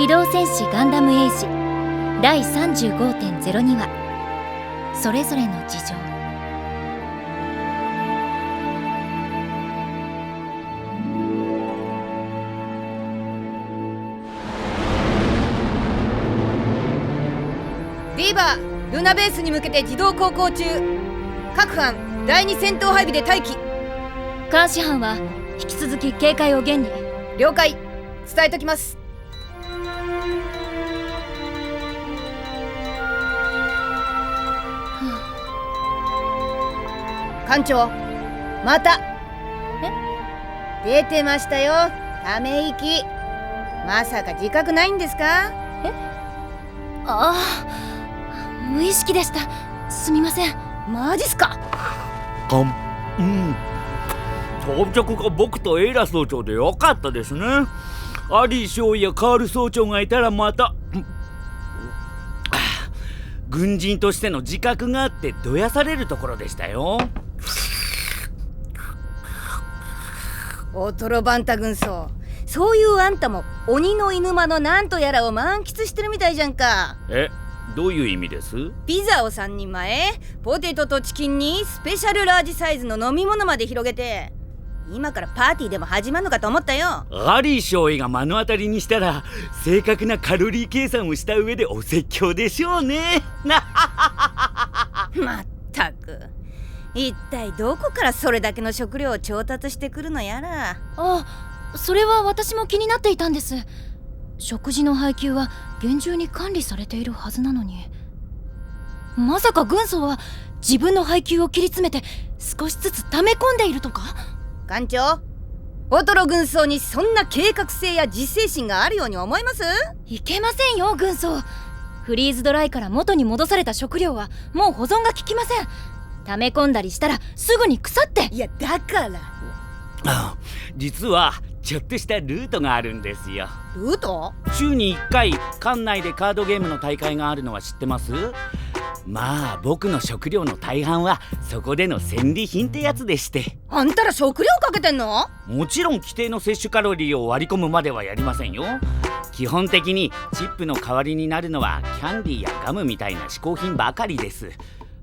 機動戦士ガンダムエイジ第 35.02 話それぞれの事情。ディーバー、ルナベースに向けて自動航行中。各班第2戦闘配備で待機。監視班は引き続き警戒を厳に。了解、伝えときます。艦長、また出てましたよ、ため息。まさか自覚ないんですか？ああ、無意識でした。すみません。マジっすか？到着が僕とエイラ総長でよかったですね。アリー少尉やカール総長がいたらまた軍人としての自覚があってどやされるところでしたよ。オトロバンタ軍曹、そういうあんたも鬼の犬間のなんとやらを満喫してるみたいじゃんか。どういう意味です？ピザを3人前、ポテトとチキンにスペシャルラージサイズの飲み物まで広げて、今からパーティーでも始まるのかと思ったよ。アリー少尉が目の当たりにしたら正確なカロリー計算をした上でお説教でしょうね。まったく、一体どこからそれだけの食料を調達してくるのやら。それは私も気になっていたんです。食事の配給は厳重に管理されているはずなのに、まさか軍曹は自分の配給を切り詰めて少しずつ溜め込んでいるとか？艦長、オトロ軍曹にそんな計画性や自制心があるように思います？いけませんよ、軍曹。フリーズドライから元に戻された食料はもう保存が効きません。溜め込んだりしたらすぐに腐って。いや、だから実はちょっとしたルートがあるんですよ。ルート？週に1回館内でカードゲームの大会があるのは知ってます？まあ僕の食料の大半はそこでの戦利品ってやつでして。あんたら食料かけてんの？もちろん規定の摂取カロリーを割り込むまではやりませんよ。基本的にチップの代わりになるのはキャンディーやガムみたいな嗜好品ばかりです。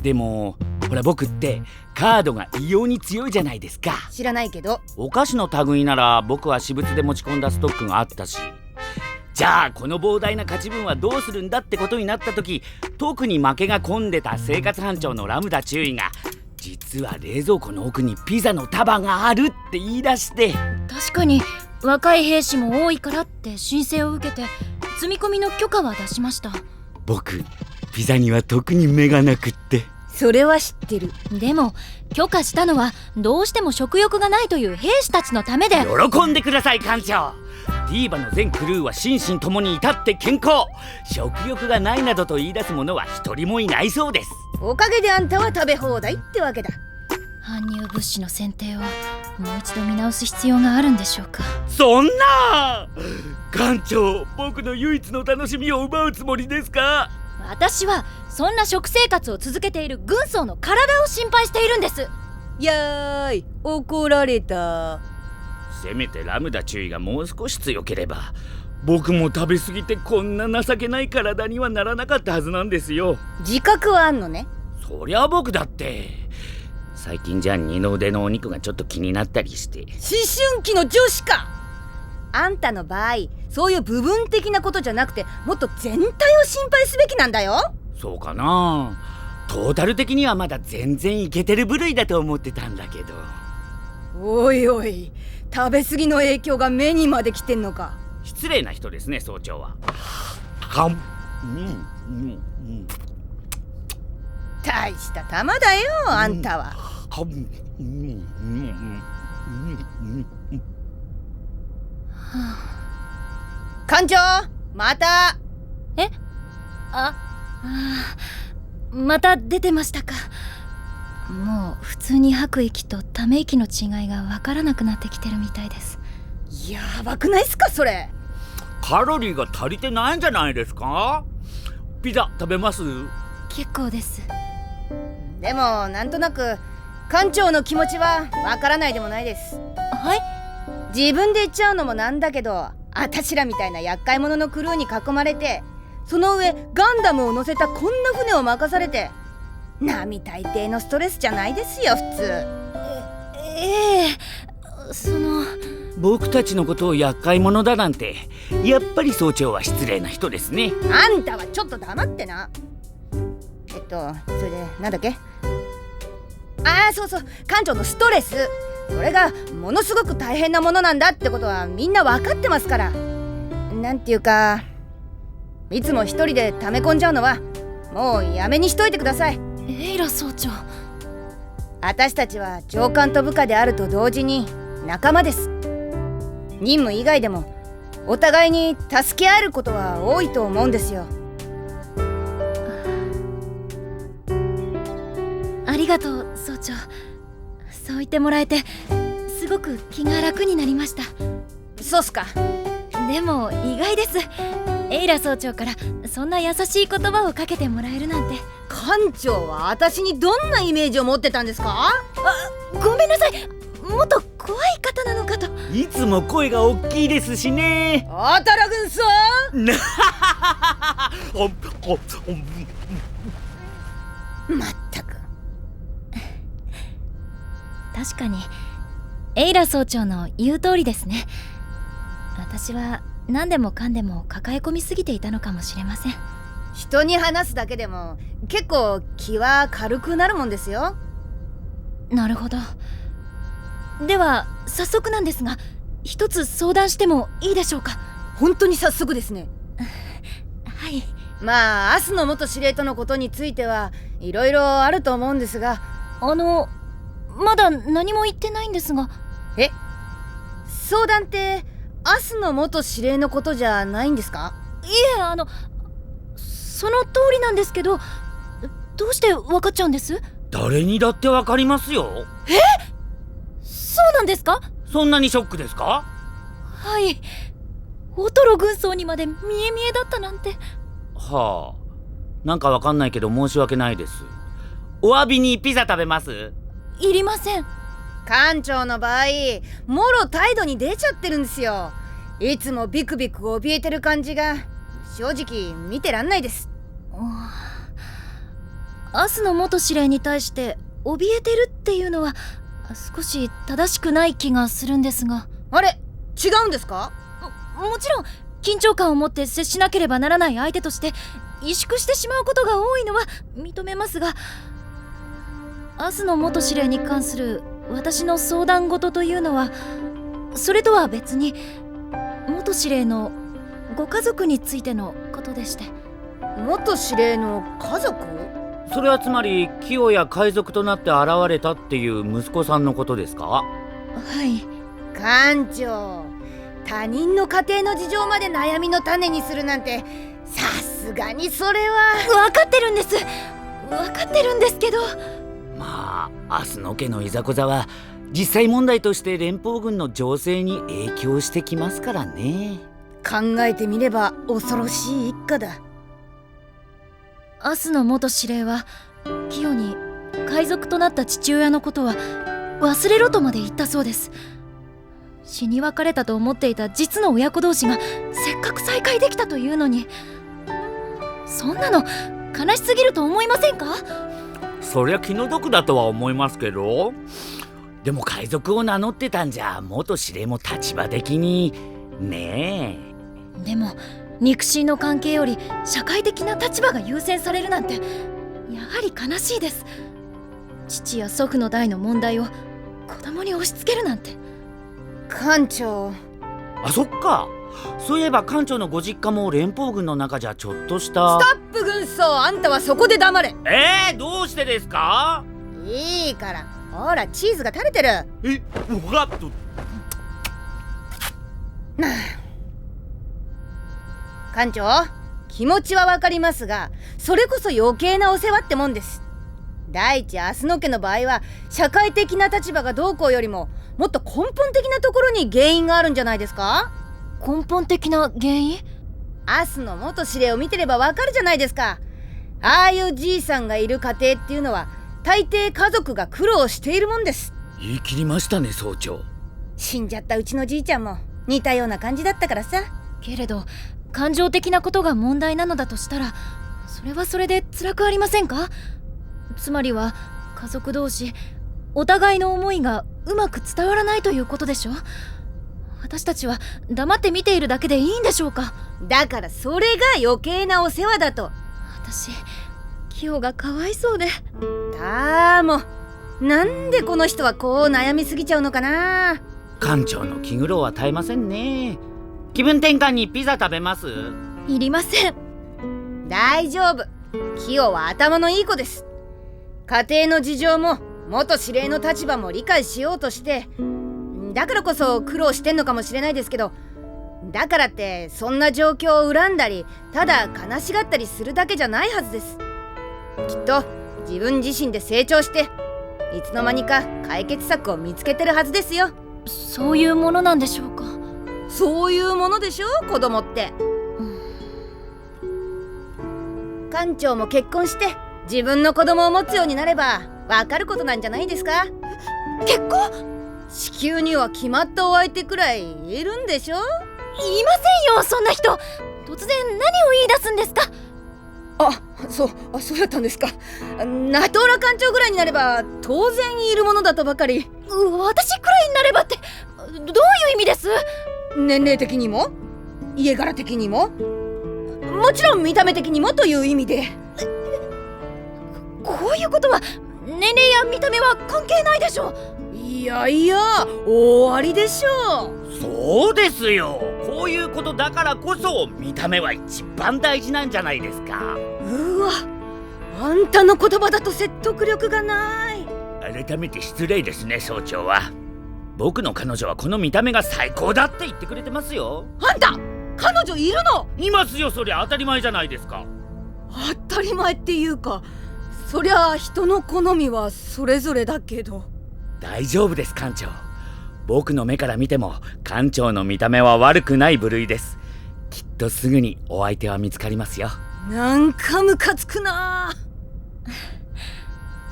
でもほら、僕ってカードが異様に強いじゃないですか。知らないけど。お菓子の類なら僕は私物で持ち込んだストックがあったし、じゃあこの膨大な勝ち分はどうするんだってことになった時、特に負けが込んでた生活班長のラムダ中尉が実は冷蔵庫の奥にピザの束があるって言い出して。確かに若い兵士も多いからって申請を受けて積み込みの許可は出しました。僕ピザには特に目がなくって。それは知ってる。でも許可したのはどうしても食欲がないという兵士たちのためで。喜んでください艦長。ディーバの全クルーは心身ともに至って健康。食欲がないなどと言い出す者は一人もいないそうです。おかげであんたは食べ放題ってわけだ。搬入物資の選定をもう一度見直す必要があるんでしょうか？そんな艦長、僕の唯一の楽しみを奪うつもりですか？私はそんな食生活を続けている軍曹の体を心配しているんです。やーい、怒られた。せめてラムダ中尉がもう少し強ければ僕も食べ過ぎてこんな情けない体にはならなかったはずなんですよ。自覚はあんのね？そりゃ僕だって最近じゃ二の腕のお肉がちょっと気になったりして。思春期の女子か。あんたの場合、そういう部分的なことじゃなくてもっと全体を心配すべきなんだよ。そうかな。トータル的にはまだ全然イケてる部類だと思ってたんだけど。おいおい、食べ過ぎの影響が目にまで来てんのか。失礼な人ですね、総長は。大した玉だよ、あんたは。艦長、また。また出てましたか。もう普通に吐く息とため息の違いが分からなくなってきてるみたいです。やばくないっすかそれ。カロリーが足りてないんじゃないですか？ピザ食べます？結構です。でもなんとなく艦長の気持ちはわからないでもないです。はい？自分で言っちゃうのもなんだけど、ああたしらみたいな厄介者のクルーに囲まれて、その上ガンダムを乗せたこんな船を任されて、並大抵のストレスじゃないですよ普通。ええ、僕たちのことを厄介者だなんて、やっぱり総長は失礼な人ですね。あんたはちょっと黙ってな。それでなんだっけ。そう艦長のストレス、それがものすごく大変なものなんだってことはみんな分かってますから。なんていうか、いつも一人で溜め込んじゃうのはもうやめにしといてください。エイラ総長、私たちは上官と部下であると同時に仲間です。任務以外でもお互いに助け合えることは多いと思うんですよ。ありがとう総長。そう言ってもらえてすごく気が楽になりました。そうっすか。でも意外です。エイラ総長からそんな優しい言葉をかけてもらえるなんて。艦長は私にどんなイメージを持ってたんですか？ごめんなさい、もっと怖い方なのかと。いつも声が大きいですしね。あたら軍さんまったく。確かにエイラ総長の言う通りですね。私は何でもかんでも抱え込みすぎていたのかもしれません。人に話すだけでも結構気は軽くなるもんですよ。なるほど。では早速なんですが、一つ相談してもいいでしょうか？本当に早速ですね。はい。まあ明日の元司令とのことについてはいろいろあると思うんですが。まだ何も言ってないんですが。相談って明日の元司令のことじゃないんですか？いえ、その通りなんですけど、どうして分かっちゃうんです？誰にだってわかりますよ。そうなんですか？そんなにショックですか？はい。オトロ軍曹にまで見え見えだったなんて。はあ、なんかわかんないけど申し訳ないです。お詫びにピザ食べます？いりません。艦長の場合もろ態度に出ちゃってるんですよ。いつもビクビク怯えてる感じが正直見てらんないです。アスの元司令に対して怯えてるっていうのは少し正しくない気がするんですが。あれ、違うんですか？もちろん緊張感を持って接しなければならない相手として萎縮してしまうことが多いのは認めますが、アスの元司令に関する私の相談事というのはそれとは別に元司令のご家族についてのことでして。元司令の家族？それはつまり清や海賊となって現れたっていう息子さんのことですか？はい。艦長、他人の家庭の事情まで悩みの種にするなんてさすがにそれは。分かってるんです。分かってるんですけど。まあ明日の家のいざこざは実際問題として連邦軍の情勢に影響してきますからね。考えてみれば恐ろしい一家だ。アスの元司令はキヨに海賊となった父親のことは忘れろとまで言ったそうです。死に別れたと思っていた実の親子同士がせっかく再会できたというのに、そんなの悲しすぎると思いませんか？そりゃ気の毒だとは思いますけど、でも海賊を名乗ってたんじゃ元司令も立場的にねえ。でも肉親の関係より社会的な立場が優先されるなんてやはり悲しいです。父や祖父の代の問題を子供に押し付けるなんて。艦長。あ、そっか。そういえば艦長のご実家も連邦軍の中じゃちょっとした。ストップ軍曹、あんたはそこで黙れ。どうしてですか？いいから、ほらチーズが垂れてる。ほらっと。艦長、気持ちはわかりますが、それこそ余計なお世話ってもんです。第一、明日の家の場合は社会的な立場がどうこうよりももっと根本的なところに原因があるんじゃないですか？根本的な原因？明日の元司令を見てればわかるじゃないですか。ああいうじいさんがいる家庭っていうのは大抵家族が苦労しているもんです。言い切りましたね、総長。死んじゃったうちのじいちゃんも似たような感じだったからさ。けれど感情的なことが問題なのだとしたら、それはそれで辛くありませんか？つまりは家族同士お互いの思いがうまく伝わらないということでしょ。私たちは黙って見ているだけでいいんでしょうか？だからそれが余計なお世話だと。私キヨがかわいそうで。もうなんでこの人はこう悩みすぎちゃうのかな。館長の気苦労は絶えませんね。気分転換にピザ食べます？いりません。大丈夫、キヨは頭のいい子です。家庭の事情も元司令の立場も理解しようとして、だからこそ苦労してんのかもしれないですけど、だからってそんな状況を恨んだりただ悲しがったりするだけじゃないはずです。きっと自分自身で成長していつの間にか解決策を見つけてるはずですよ。そういうものなんでしょうか？そういうものでしょ、子供って。館長も結婚して自分の子供を持つようになればわかることなんじゃないですか？結婚？地球には決まったお相手くらいいるんでしょ？いませんよ、そんな人。突然何を言い出すんですか？そうだったんですか。ナトーラ館長ぐらいになれば当然いるものだとばかり。私くらいになればってどういう意味です？年齢的にも家柄的にももちろん見た目的にもという意味で。こういうことは年齢や見た目は関係ないでしょ。いや終わりでしょう。そうですよ。こういうことだからこそ見た目は一番大事なんじゃないですか。うわ、あんたの言葉だと説得力がない。改めて失礼ですね、総長は。僕の彼女はこの見た目が最高だって言ってくれてますよ。あんた彼女いるの？いますよ、そりゃ当たり前じゃないですか。当たり前っていうか、そりゃ人の好みはそれぞれだけど。大丈夫です、館長。僕の目から見ても館長の見た目は悪くない部類です。きっとすぐにお相手は見つかりますよ。なんかムカつくな。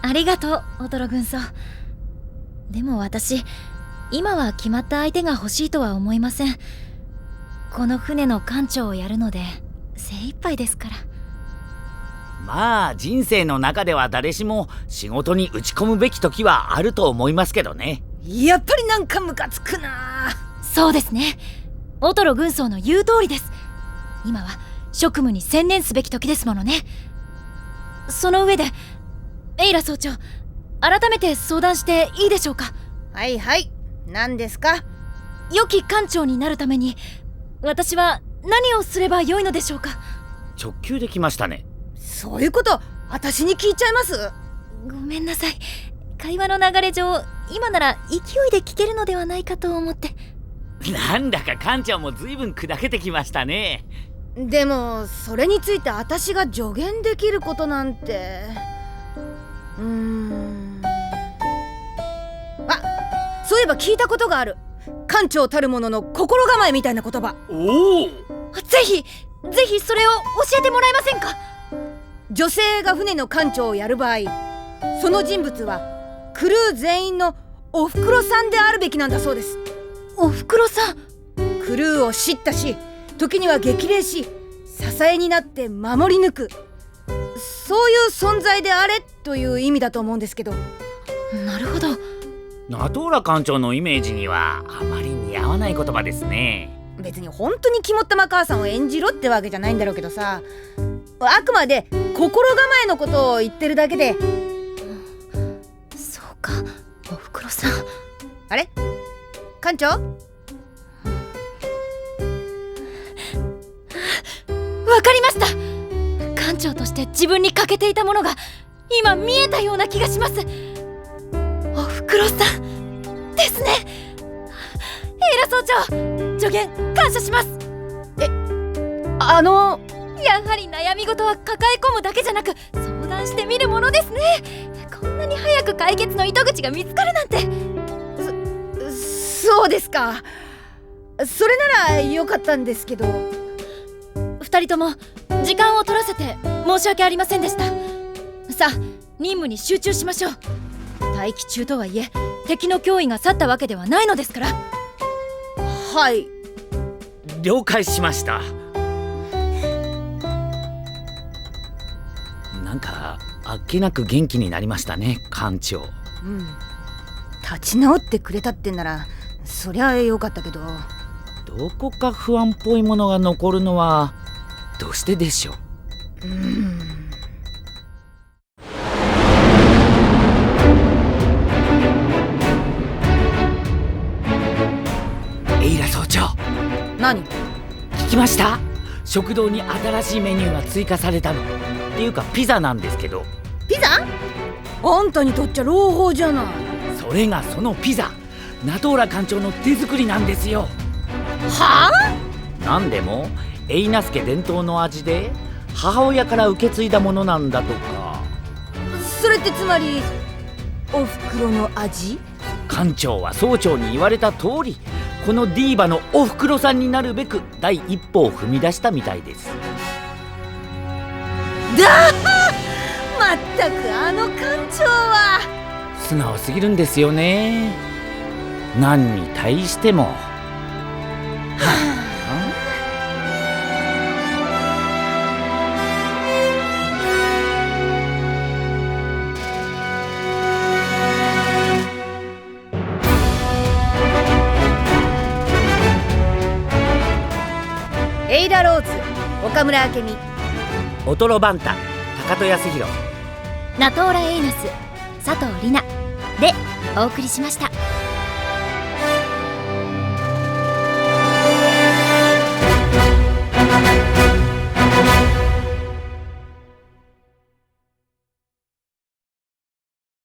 ありがとう、オトロ軍曹。でも私今は決まった相手が欲しいとは思いません。この船の艦長をやるので精一杯ですから。まあ人生の中では誰しも仕事に打ち込むべき時はあると思いますけどね。やっぱりなんかムカつくな。そうですね、オトロ軍曹の言う通りです。今は職務に専念すべき時ですものね。その上でエイラ総長、改めて相談していいでしょうか？はいはい、何ですか？良き艦長になるために私は何をすればよいのでしょうか？直球できましたね。そういうこと私に聞いちゃいます？ごめんなさい、会話の流れ上今なら勢いで聞けるのではないかと思って。なんだか艦長も随分砕けてきましたね。でもそれについて私が助言できることなんて。そういえば聞いたことがある。艦長たるものの心構えみたいな言葉。おお、ぜひそれを教えてもらえませんか？女性が船の艦長をやる場合、その人物はクルー全員のおふくろさんであるべきなんだそうです。おふくろさん？クルーを叱咤し、時には激励し、支えになって守り抜く、そういう存在であれという意味だと思うんですけど。なるほど。ナトーラ館長のイメージにはあまり似合わない言葉ですね。別に本当に肝っ玉母さんを演じろってわけじゃないんだろうけどさ、あくまで心構えのことを言ってるだけで。そうか、おふくろさん。あれ、艦長？わかりました。艦長として自分に欠けていたものが今見えたような気がします。おふくろさんですね。エイラ総長、助言感謝します。やはり悩み事は抱え込むだけじゃなく相談してみるものですね。こんなに早く解決の糸口が見つかるなんて。そうですか。それならよかったんですけど。二人とも時間を取らせて申し訳ありませんでした。さあ任務に集中しましょう。待機中とはいえ敵の脅威が去ったわけではないのですから。はい、了解しました。なんかあっけなく元気になりましたね、艦長。立ち直ってくれたってんならそりゃよかったけど、どこか不安っぽいものが残るのはどうしてでしょう。エイラ総長、何？聞きました？食堂に新しいメニューが追加されたの。っていうかピザなんですけど。ピザ？あんたにとっちゃ朗報じゃない。それがそのピザ、ナトーラ艦長の手作りなんですよ。はあ？なんでもエイナスケ伝統の味で母親から受け継いだものなんだとか。それってつまりおふくろの味？艦長は総長に言われた通り、このディーバのおふくろさんになるべく第一歩を踏み出したみたいです。まったくあの艦長は素直すぎるんですよね。何に対しても。エイラ・ローズ、岡村明美、オトロバンタ、高戸康弘、ナトーラ・エイナス、佐藤里奈でお送りしました。